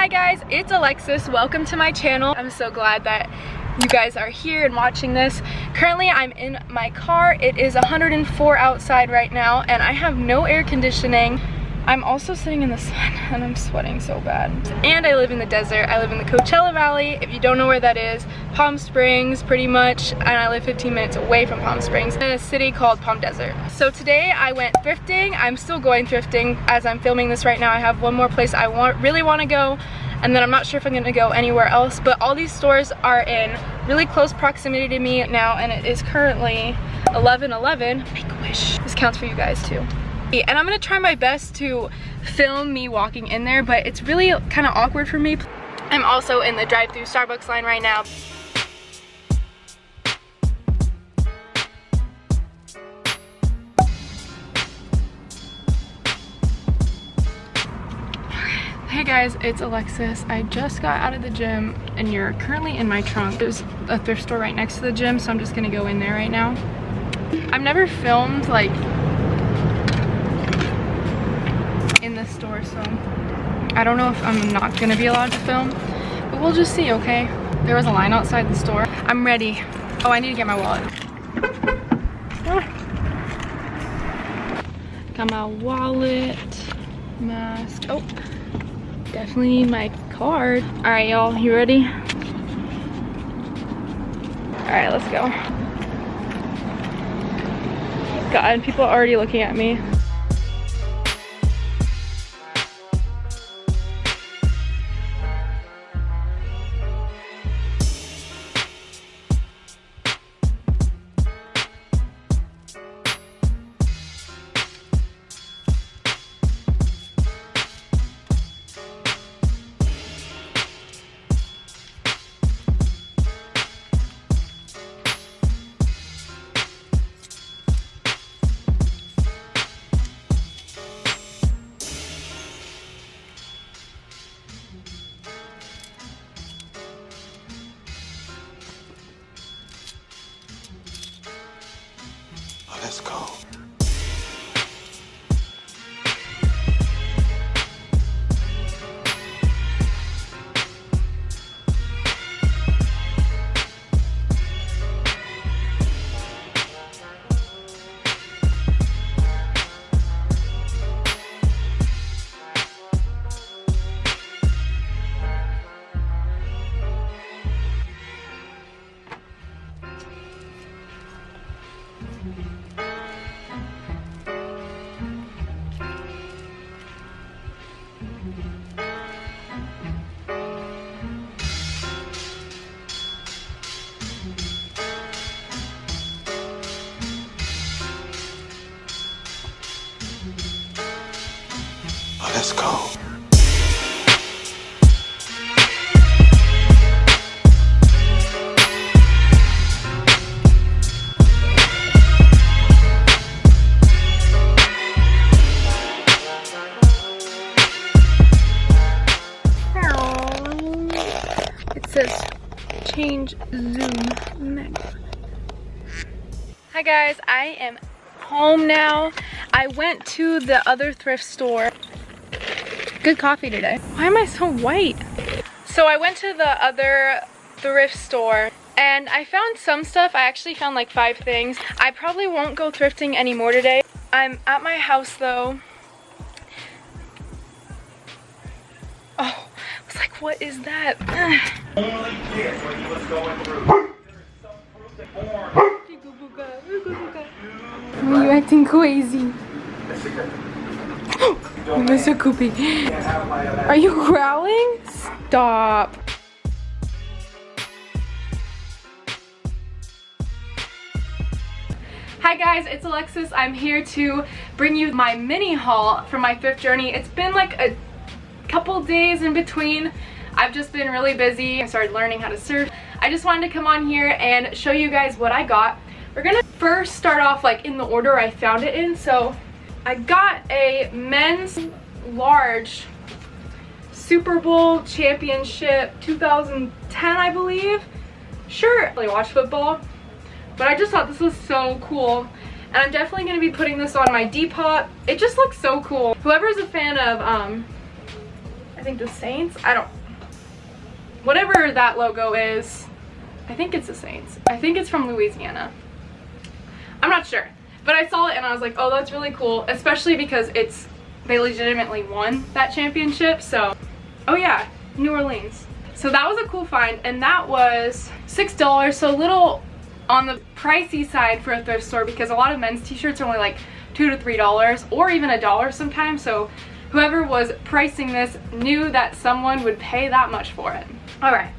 Hi guys, it's Alexis. Welcome to my channel. I'm so glad that you guys are here and watching this. Currently I'm in my car. It is 104 outside right now and I have no air conditioning. I'm also sitting in the sun and I'm sweating so bad. And I live in the desert. I live in the Coachella Valley. If you don't know where that is, Palm Springs pretty much, and I live 15 minutes away from Palm Springs in a city called Palm Desert. So today I went thrifting. I'm still going thrifting as I'm filming this right now. I have one more place I really want to go, and then I'm not sure if I'm gonna go anywhere else, but all these stores are in really close proximity to me now, and it is currently 11:11. Make a wish. This counts for you guys too. And I'm gonna try my best to film me walking in there, but it's really kind of awkward for me. I'm also in the drive-through Starbucks line right now. Hey guys, it's Alexis. I just got out of the gym and you're currently in my trunk. There's a thrift store right next to the gym, so I'm just gonna go in there right now. I've never filmed like in this store, so I don't know if I'm not gonna be allowed to film, but we'll just see, okay? There was a line outside the store. I'm ready. Oh, I need to get my wallet. Got my wallet, mask. Oh, definitely need my card. All right, y'all, you ready? All right, let's go. God, people are already looking at me. Let's go. Let's go. It says change zoom next. Hi guys, I am home now. I went to the other thrift store. Good coffee today. Why am I so white? So I went to the other thrift store and I found some stuff. I actually found like 5 things. I probably won't go thrifting anymore today. I'm at my house though. Oh, I was like, what is that? Why are you acting crazy? Mr. Koopy. Are you growling? Stop. Hi guys, it's Alexis. I'm here to bring you my mini haul from my thrift journey. It's been like a couple days in between. I've just been really busy. I started learning how to surf. I just wanted to come on here and show you guys what I got. We're gonna first start off like in the order I found it in. So I got a men's large Super Bowl championship 2010, I believe. Sure, I really watch football, but I just thought this was so cool. And I'm definitely going to be putting this on my Depop. It just looks so cool. Whoever's a fan of, I think the Saints, whatever that logo is, I think it's the Saints. I think it's from Louisiana. I'm not sure, but I saw it and I was like, oh, that's really cool, especially because they legitimately won that championship. So, oh yeah, New Orleans. So that was a cool find, and that was $6, so a little on the pricey side for a thrift store, because a lot of men's t-shirts are only like $2 to $3 or even $1 sometimes. So whoever was pricing this knew that someone would pay that much for it. All right,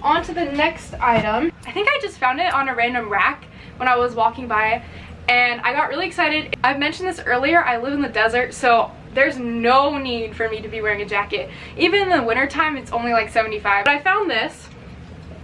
on to the next item. I think I just found it on a random rack when I was walking by, and I got really excited. I've mentioned this earlier, I live in the desert, so there's no need for me to be wearing a jacket. Even in the winter time, it's only like 75. But I found this.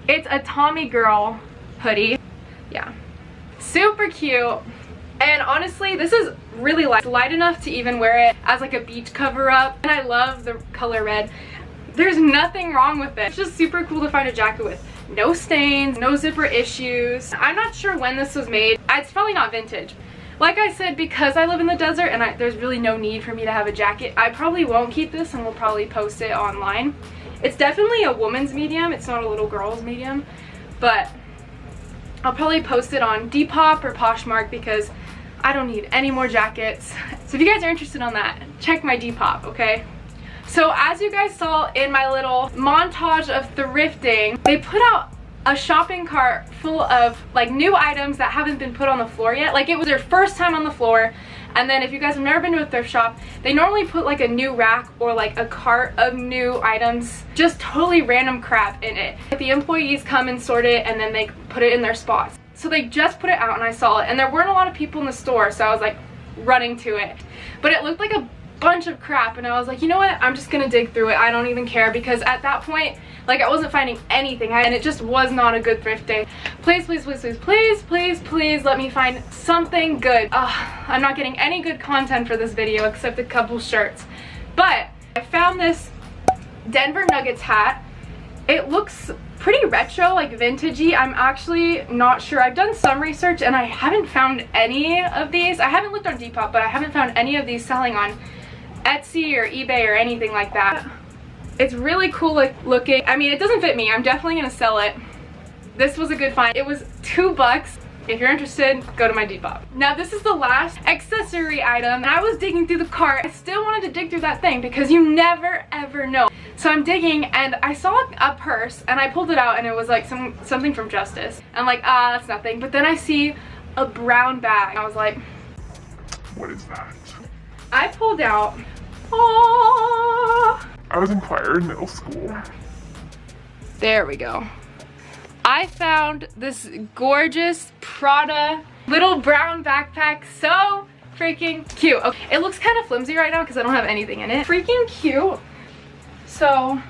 It's a Tommy girl hoodie. Yeah, super cute. And honestly, this is really light enough to even wear it as like a beach cover up. And I love the color red. There's nothing wrong with it. It's just super cool to find a jacket with no stains, no zipper issues. I'm not sure when this was made. It's probably not vintage. Like I said, because I live in the desert and there's really no need for me to have a jacket, I probably won't keep this and will probably post it online. It's definitely a woman's medium. It's not a little girl's medium, but I'll probably post it on Depop or Poshmark because I don't need any more jackets. So if you guys are interested on that, check my Depop, okay? So as you guys saw in my little montage of thrifting, they put out a shopping cart full of like new items that haven't been put on the floor yet. Like it was their first time on the floor. And then if you guys have never been to a thrift shop, they normally put like a new rack or like a cart of new items, just totally random crap in it. The employees come and sort it and then they put it in their spots. So they just put it out and I saw it, and there weren't a lot of people in the store, so I was like running to it. But it looked like a bunch of crap and I was like, you know what, I'm just gonna dig through it. I don't even care, because at that point, like, I wasn't finding anything and it just was not a good thrift day. Please, please, please, please, please, please, please let me find something good. I'm not getting any good content for this video except a couple shirts. But I found this Denver Nuggets hat. It looks pretty retro, like vintagey. I'm actually not sure. I've done some research and I haven't found any of these. I haven't looked on Depop, but I haven't found any of these selling on Etsy or eBay or anything like that. It's really cool looking. I mean, it doesn't fit me. I'm definitely gonna sell it. This was a good find. It was $2. If you're interested, go to my Depop. Now this is the last accessory item, and I was digging through the cart. I still wanted to dig through that thing because you never ever know. So I'm digging and I saw a purse and I pulled it out and it was like something from Justice. I'm like, that's nothing. But then I see a brown bag. I was like, what is that? I pulled out, oh, I was in choir in middle school. there we go. I found this gorgeous Prada little brown backpack. So freaking cute. Okay, it looks kind of flimsy right now because I don't have anything in it. Freaking cute. So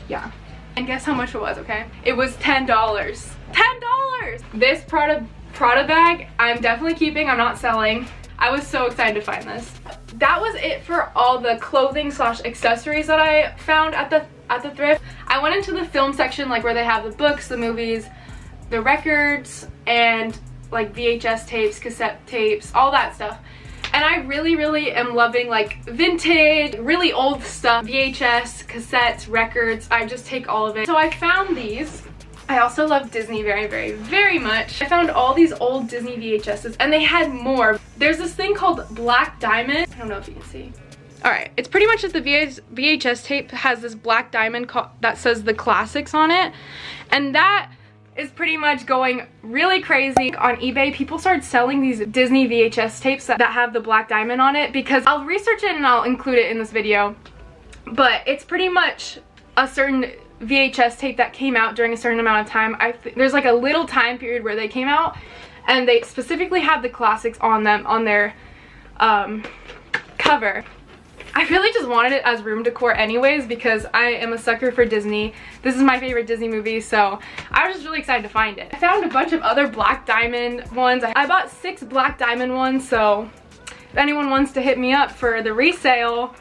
yeah, and guess how much it was, okay? It was $10. $10! This Prada bag, I'm definitely keeping. I'm not selling. I was so excited to find this. That was it for all the clothing / accessories that I found at the thrift. I went into the film section, like where they have the books, the movies, the records, and like VHS tapes, cassette tapes, all that stuff. And I really am loving like vintage, really old stuff, VHS, cassettes, records. I just take all of it. So I found these. I also love Disney very much. I found all these old Disney VHSs and they had more. There's this thing called Black Diamond. I don't know if you can see. All right, it's pretty much that the VHS tape has this black diamond that says the classics on it. And that is pretty much going really crazy on eBay. People started selling these Disney VHS tapes that have the black diamond on it, because I'll research it and I'll include it in this video. But it's pretty much a certain VHS tape that came out during a certain amount of time. There's like a little time period where they came out, and they specifically have the classics on them on their cover. I really just wanted it as room decor anyways because I am a sucker for Disney. This is my favorite Disney movie, so I was just really excited to find it. I found a bunch of other black diamond ones. I bought 6 black diamond ones, so if anyone wants to hit me up for the resale,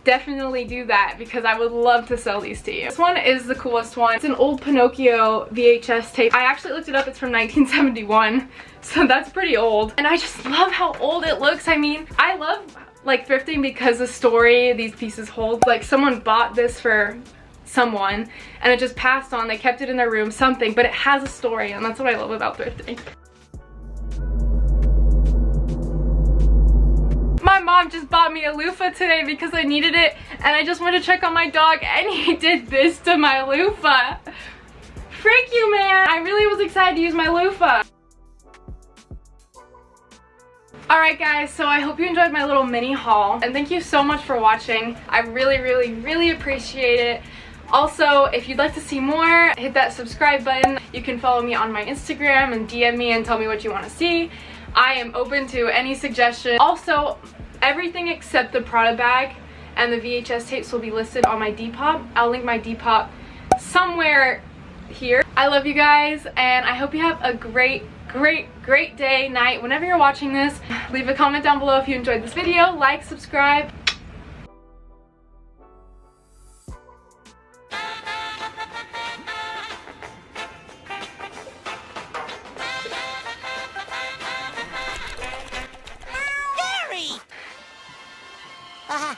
definitely do that because I would love to sell these to you. This one is the coolest one. It's an old Pinocchio VHS tape. I actually looked it up. It's from 1971, so that's pretty old. And I just love how old it looks. I mean, I love like thrifting because the story these pieces hold. Like someone bought this for someone and it just passed on. They kept it in their room, something, but it has a story, and that's what I love about thrifting. My mom just bought me a loofah today because I needed it, and I just wanted to check on my dog, and he did this to my loofah. Frick you, man. I really was excited to use my loofah. Alright guys, so I hope you enjoyed my little mini haul, and thank you so much for watching. I really appreciate it. Also, if you'd like to see more, hit that subscribe button. You can follow me on my Instagram and DM me and tell me what you want to see. I am open to any suggestion. Also, everything except the Prada bag and the VHS tapes will be listed on my Depop. I'll link my Depop somewhere here. I love you guys, and I hope you have a great day, night, whenever you're watching this. Leave a comment down below if you enjoyed this video. Like, subscribe.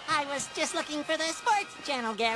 I was just looking for the sports channel, Gary.